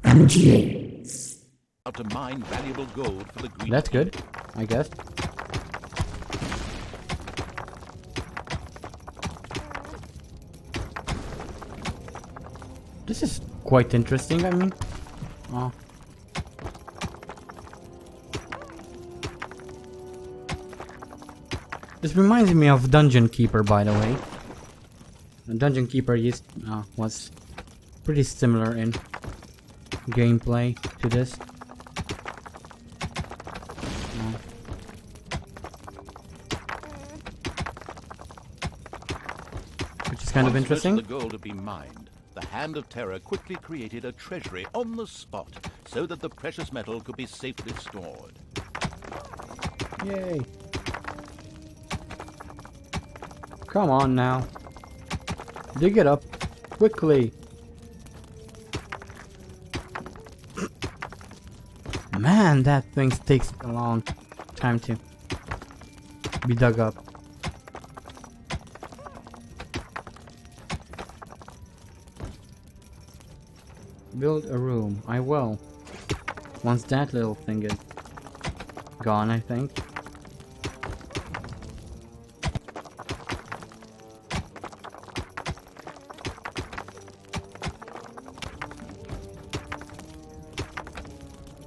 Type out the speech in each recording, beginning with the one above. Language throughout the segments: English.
How to mine valuable gold for the green. That's good, I guess. This is quite interesting, I mean. Oh. This reminds me of Dungeon Keeper, by the way. Dungeon Keeper was pretty similar in gameplay to this. Which is kind of interesting. Once most of the gold had been mined, the Hand of Terror quickly created a treasury on the spot so that the precious metal could be safely stored. Yay! Come on now. Dig it up quickly. Man, that thing takes a long time to be dug up. Build a room. I will. Once that little thing is gone, I think.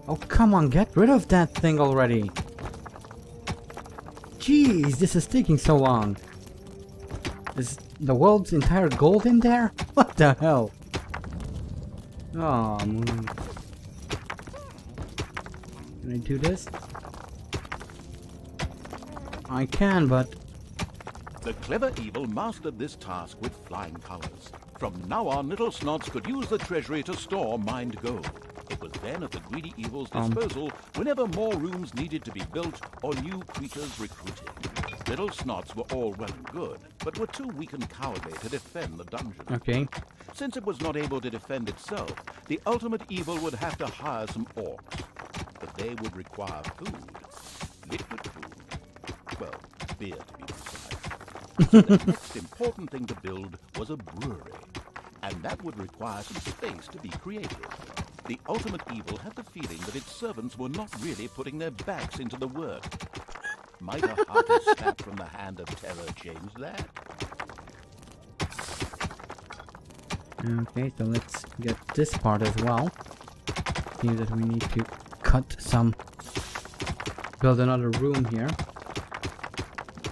Oh, come on, get rid of that thing already. Jeez, this is taking so long. Is the world's entire gold in there? What the hell? Oh, can I do this? I can, but... The clever evil mastered this task with flying colors. From now on, little snots could use the treasury to store mined gold. It was then at the greedy evil's disposal whenever more rooms needed to be built or new creatures recruited. Little snots were all well and good, but were too weak and cowardly to defend the dungeon. Okay. Since it was not able to defend itself, the ultimate evil would have to hire some orcs. But they would require food. Liquid food. Well, beer to be precise. So the next important thing to build was a brewery. And that would require some space to be created. The ultimate evil had the feeling that its servants were not really putting their backs into the work. Might a hearty snap from the Hand of Terror change that? Okay, so let's get this part as well. See that we need to cut some... build another room here.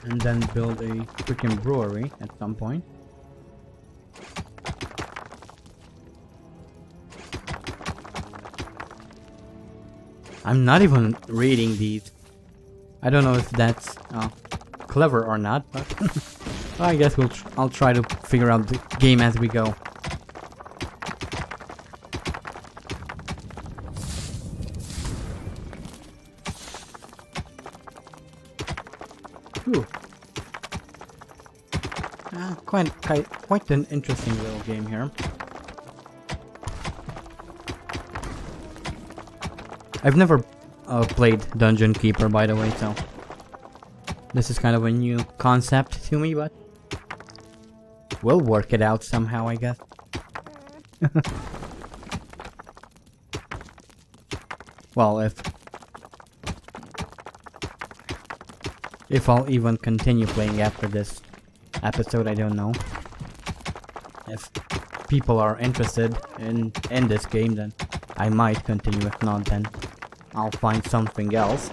And then build a freaking brewery at some point. I'm not even reading these. I don't know if that's clever or not, but I guess I'll try to figure out the game as we go. Ooh. Quite an interesting little game here. I've never played Dungeon Keeper, by the way, so this is kind of a new concept to me, but we'll work it out somehow, I guess. Well, if I'll even continue playing after this episode, I don't know. If people are interested in this game, then I might continue. If not, then I'll find something else.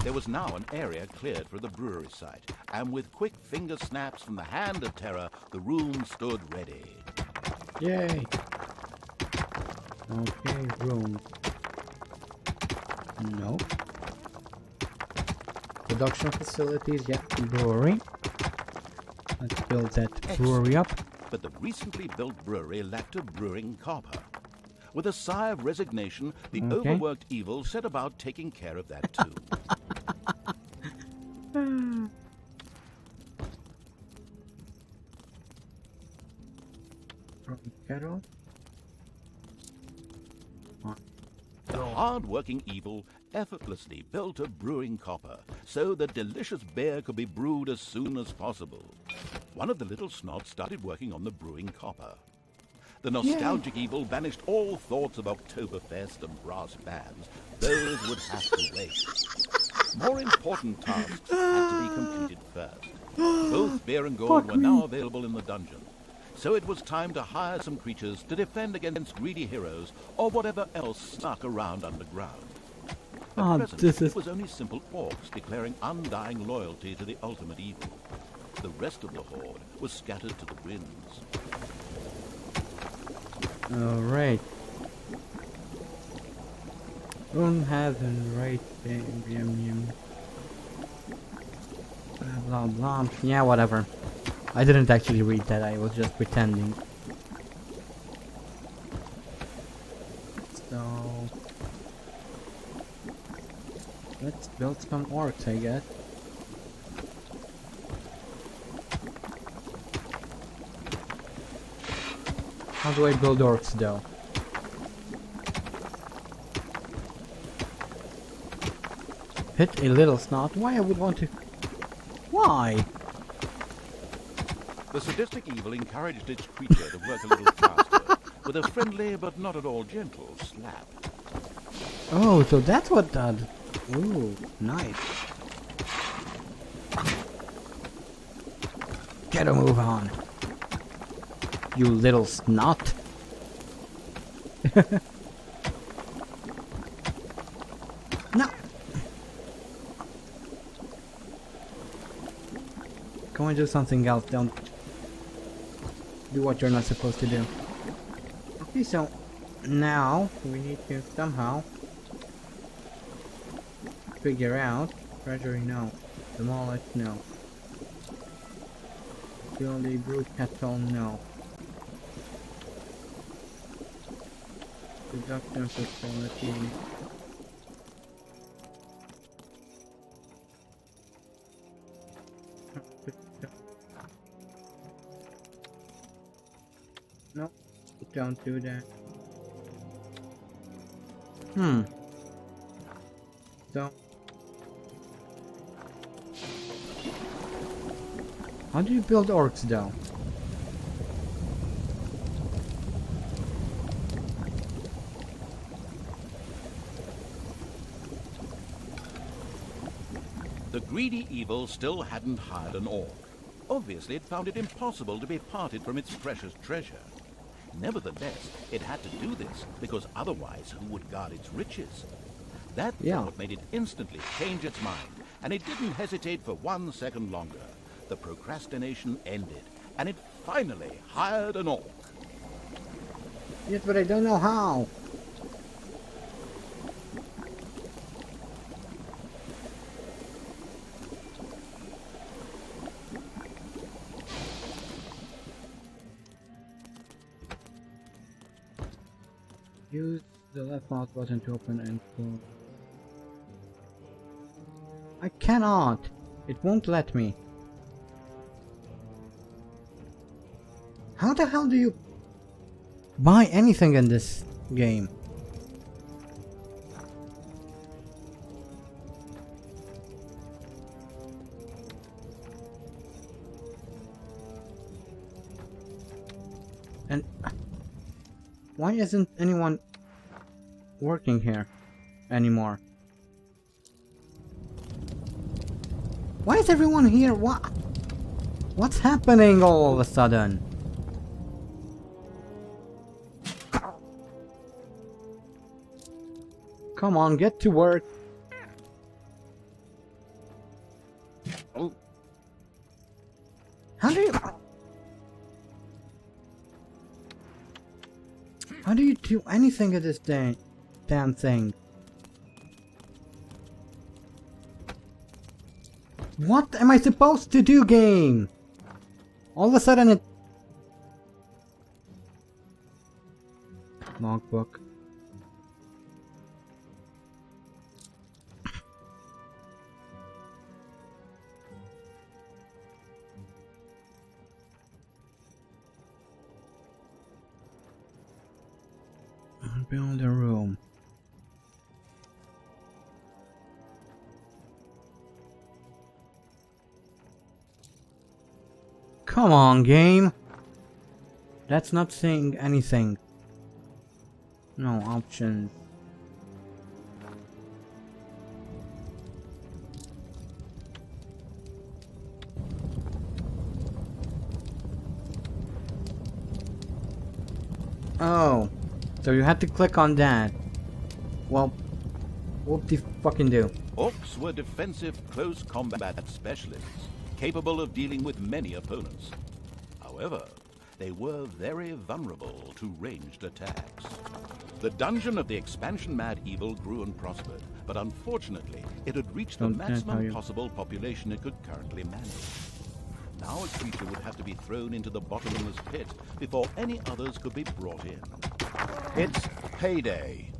There was now an area cleared for the brewery site, and with quick finger snaps from the Hand of Terror, the room stood ready. Yay! Okay, room. No. Production facilities, yeah, brewery. Let's build that brewery up. But the recently built brewery lacked a brewing copper. With a sigh of resignation, the overworked evil set about taking care of that too. The hard-working evil effortlessly built a brewing copper so that delicious beer could be brewed as soon as possible. One of the little snots started working on the brewing copper. The nostalgic evil banished all thoughts of Oktoberfest and brass bands. Those would have to wait. More important tasks had to be completed first. Both beer and gold were now available in the dungeon. So it was time to hire some creatures to defend against greedy heroes or whatever else snuck around underground. At present, it was only simple orcs declaring undying loyalty to the ultimate evil. The rest of the horde was scattered to the winds. Alright. Don't have the right thing. Blah blah blah. Yeah, whatever. I didn't actually read that, I was just pretending. So let's build some orcs, I guess. How do I build orcs though? Hit a little snot? Why I would want to... Why? The sadistic evil encouraged its creature to work a little faster, with a friendly but not at all gentle slap. Oh, so that's what that... Ooh, nice. Get a move on. You little snot. No. Go and do something else, don't do what you're not supposed to do. Okay, so now we need to somehow figure out treasury, no. Demolish, no. Build a brute castle, no. Production facility. No, don't do that. So, how do you build orcs though? The greedy evil still hadn't hired an orc. Obviously, it found it impossible to be parted from its precious treasure. Nevertheless, it had to do this, because otherwise who would guard its riches? That thought made it instantly change its mind, and it didn't hesitate for 1 second longer. The procrastination ended, and it finally hired an orc. Yes, but I don't know how. Use the left mouse button to open and close. I cannot! It won't let me. How the hell do you buy anything in this game? And why isn't anyone working here anymore? Why is everyone here? What's happening all of a sudden? Come on, get to work. Oh. How do you do anything at this damn thing? What am I supposed to do, game? All of a sudden it... Logbook. Build a room. Come on, game. That's not saying anything. No option. Oh, so you had to click on that. Well, what do you fucking do? Orcs were defensive close combat specialists, capable of dealing with many opponents. However, they were very vulnerable to ranged attacks. The dungeon of the expansion-mad evil grew and prospered, but unfortunately, it had reached the maximum possible population it could currently manage. Now a creature would have to be thrown into the bottomless pit before any others could be brought in. It's payday.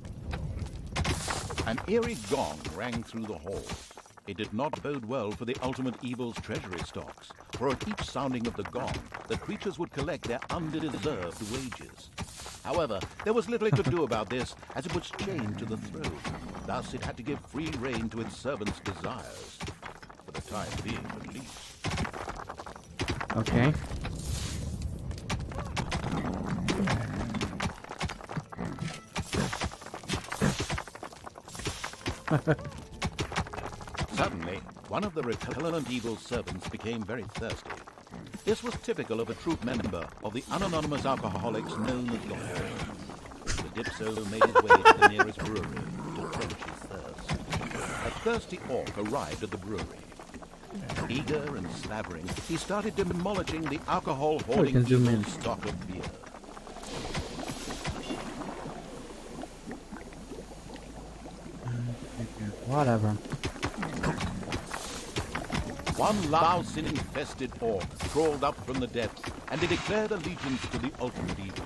An eerie gong rang through the hall. It did not bode well for the ultimate evil's treasury stocks, for at each sounding of the gong, the creatures would collect their undeserved wages. However, there was little it could do about this, as it was chained to the throne. Thus, it had to give free rein to its servants' desires, for the time being at least. Okay. Suddenly, one of the repellent evil servants became very thirsty. This was typical of a troop member of the unanonymous alcoholics known as the Horde. The Dipso made his way to the nearest brewery to quench his thirst. A thirsty orc arrived at the brewery. Eager and slavering, he started demolishing the alcohol-hoarding evil's stock of beer. Whatever. One louse-infested orc crawled up from the depths and they declared allegiance to the ultimate evil.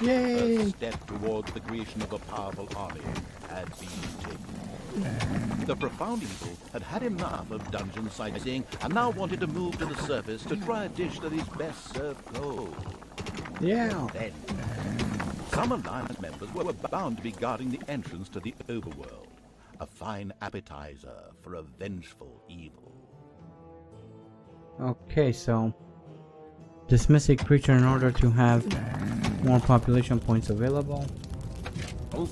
Yay! The first step towards the creation of a powerful army had been taken. The profound evil had had enough of dungeon sightseeing and now wanted to move to the surface to try a dish that is best served cold. Yeah. Then, some Alliance members were bound to be guarding the entrance to the overworld, a fine appetizer for a vengeful evil. Okay, so dismiss a creature in order to have more population points available. Oh.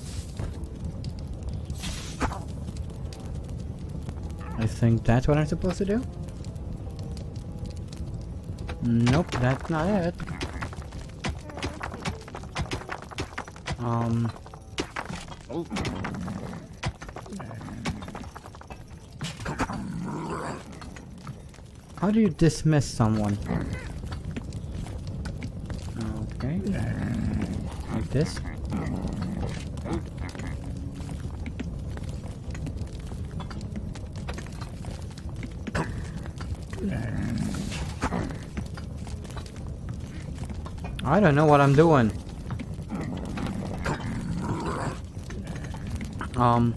I think that's what I'm supposed to do. Nope, that's not it. Oh. How do you dismiss someone? Okay. Like this. I don't know what I'm doing. Oh,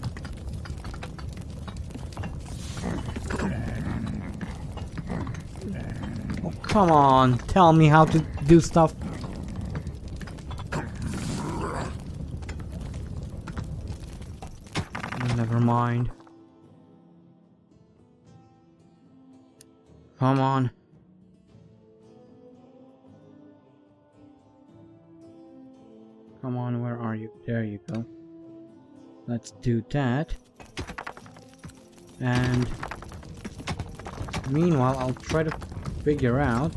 come on, tell me how to do stuff. Never mind. Come on. Come on, where are you? There you go. Let's do that. And meanwhile, I'll try to figure out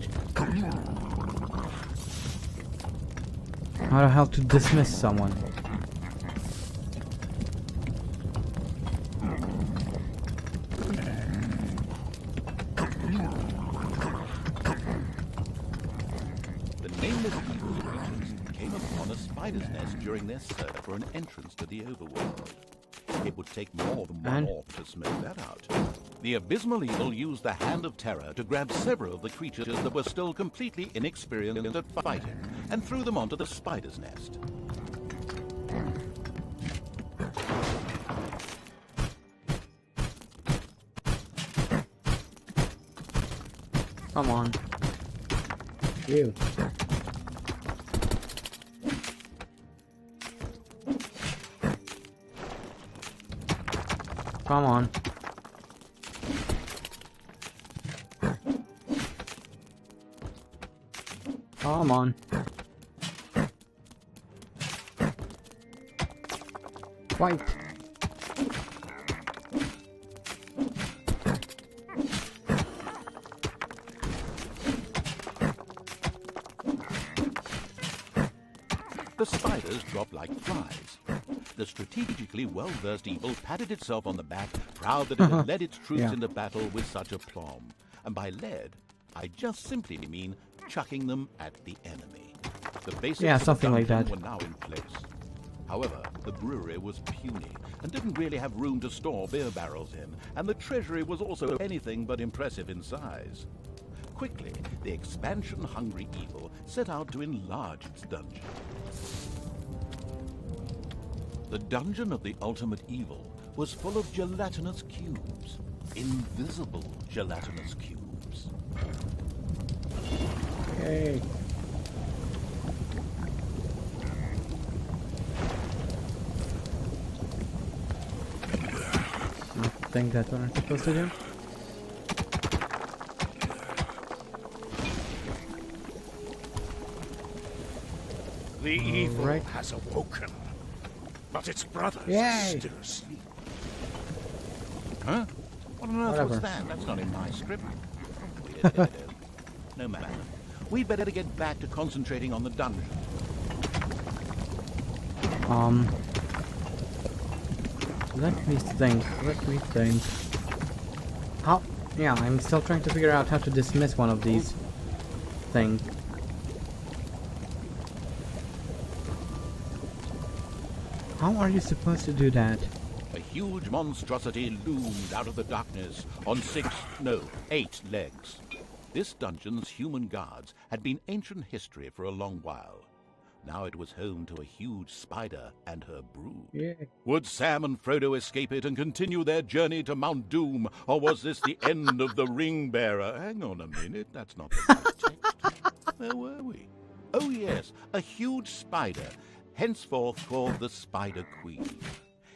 how the hell to dismiss someone. The nameless evil creatures came upon a spider's nest during their search for an entrance to the overworld. It would take more than one orc to smoke that out. The abysmal evil used the Hand of Terror to grab several of the creatures that were still completely inexperienced at fighting and threw them onto the spider's nest. Come on. You. Come on. Come on. Fight! The spiders dropped like flies. The strategically well-versed evil patted itself on the back, proud that it had led its troops Yeah. into battle with such aplomb. And by led, I just simply mean chucking them at the enemy. The basics Yeah, of the something like dungeon that. were now in place. However, the brewery was puny and didn't really have room to store beer barrels in, and the treasury was also anything but impressive in size. Quickly, the expansion-hungry evil set out to enlarge its dungeon. The dungeon of the ultimate evil was full of gelatinous cubes. Invisible gelatinous cubes. Yay! I think that's what I'm supposed to do. The evil Alright. has awoken, but its brothers Yay. are still asleep. Huh? What on earth Whatever. was that? That's not in my script. Weird. No matter. We'd better get back to concentrating on the dungeon. Let me think. How? Yeah, I'm still trying to figure out how to dismiss one of these things. How are you supposed to do that? A huge monstrosity loomed out of the darkness on 8 legs. This dungeon's human guards had been ancient history for a long while. Now it was home to a huge spider and her brood. Yeah. Would Sam and Frodo escape it and continue their journey to Mount Doom, or was this the end of the ring bearer? Hang on a minute, that's not the right text. Where were we? Oh yes, a huge spider, henceforth called the Spider Queen.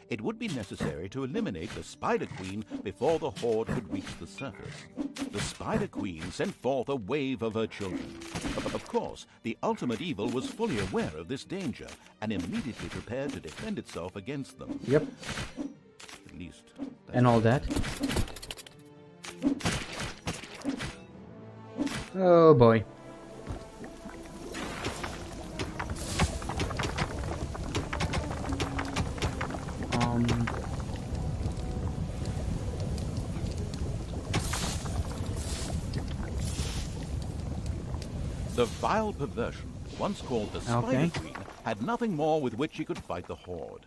It would be necessary to eliminate the Spider Queen before the horde could reach the surface. The Spider Queen sent forth a wave of her children. Of course, the ultimate evil was fully aware of this danger and immediately prepared to defend itself against them. Yep. At least. And all that. Oh boy. The vile perversion, once called the Spider Okay. Queen, had nothing more with which she could fight the horde.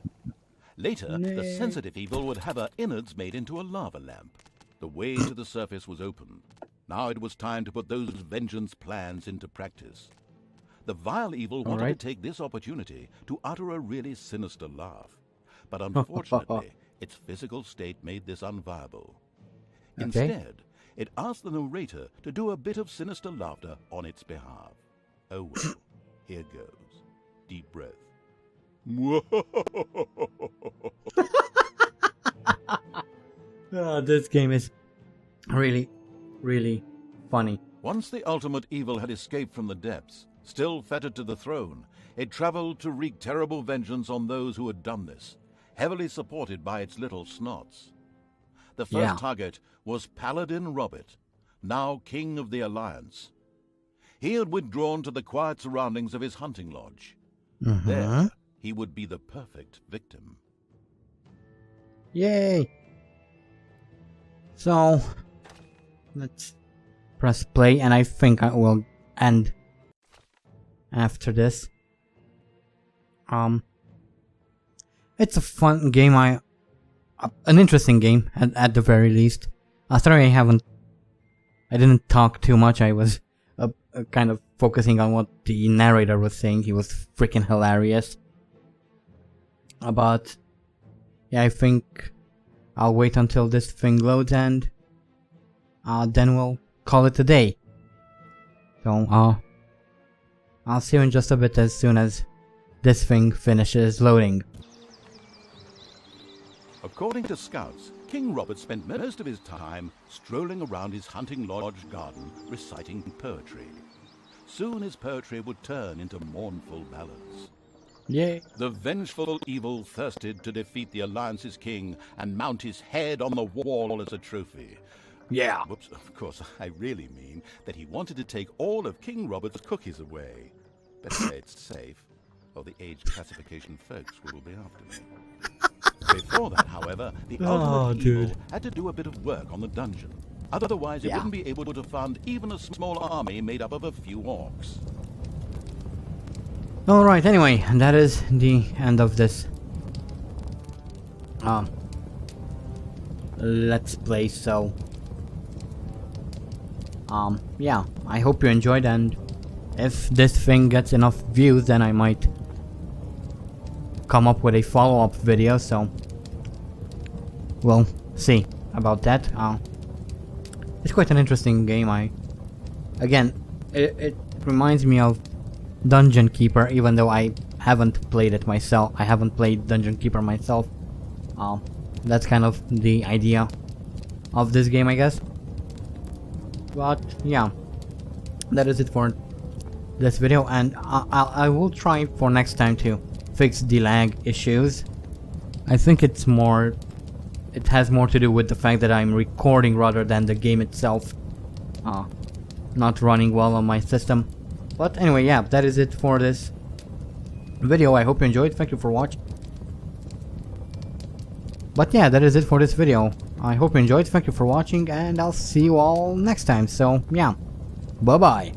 Later, the Nay. sensitive evil would have her innards made into a lava lamp. The way to the surface was open. Now it was time to put those vengeance plans into practice. The vile evil wanted right. to take this opportunity to utter a really sinister laugh. But unfortunately, its physical state made this unviable. Okay. Instead, it asked the narrator to do a bit of sinister laughter on its behalf. Oh well, here goes. Deep breath. This game is really, really funny. Once the ultimate evil had escaped from the depths, still fettered to the throne, it traveled to wreak terrible vengeance on those who had done this, heavily supported by its little snots. The first Yeah. target was Paladin Robert, now King of the Alliance. He had withdrawn to the quiet surroundings of his hunting lodge. There, he would be the perfect victim. Yay! So, let's press play, and I think I will end after this. It's a fun game. An interesting game at the very least. Sorry, I didn't talk too much. I was kind of focusing on what the narrator was saying. He was freaking hilarious. But yeah, I think I'll wait until this thing loads and then we'll call it a day. So I'll see you in just a bit as soon as this thing finishes loading. According to scouts, King Robert spent most of his time strolling around his hunting lodge garden reciting poetry. Soon his poetry would turn into mournful ballads. Yay. The vengeful evil thirsted to defeat the Alliance's king and mount his head on the wall as a trophy. Yeah. Whoops, of course, I really mean that he wanted to take all of King Robert's cookies away. Better say it's safe, or the age classification folks will be after me. Before that, however, the ultimate evil had to do a bit of work on the dungeon. Otherwise, it wouldn't be able to fund even a small army made up of a few orcs. Alright, anyway, that is the end of this let's play. So yeah, I hope you enjoyed, and if this thing gets enough views, then I might come up with a follow-up video, so we'll see about that. It's quite an interesting game. Again, it reminds me of Dungeon Keeper, even though I haven't played it myself. I haven't played Dungeon Keeper myself. That's kind of the idea of this game, I guess. But yeah, that is it for this video, and I will try for next time to fix the lag issues. I think it has more to do with the fact that I'm recording rather than the game itself not running well on my system. But anyway, yeah, that is it for this video. I hope you enjoyed. Thank you for watching. But yeah, that is it for this video. I hope you enjoyed. Thank you for watching, and I'll see you all next time. So yeah, bye bye.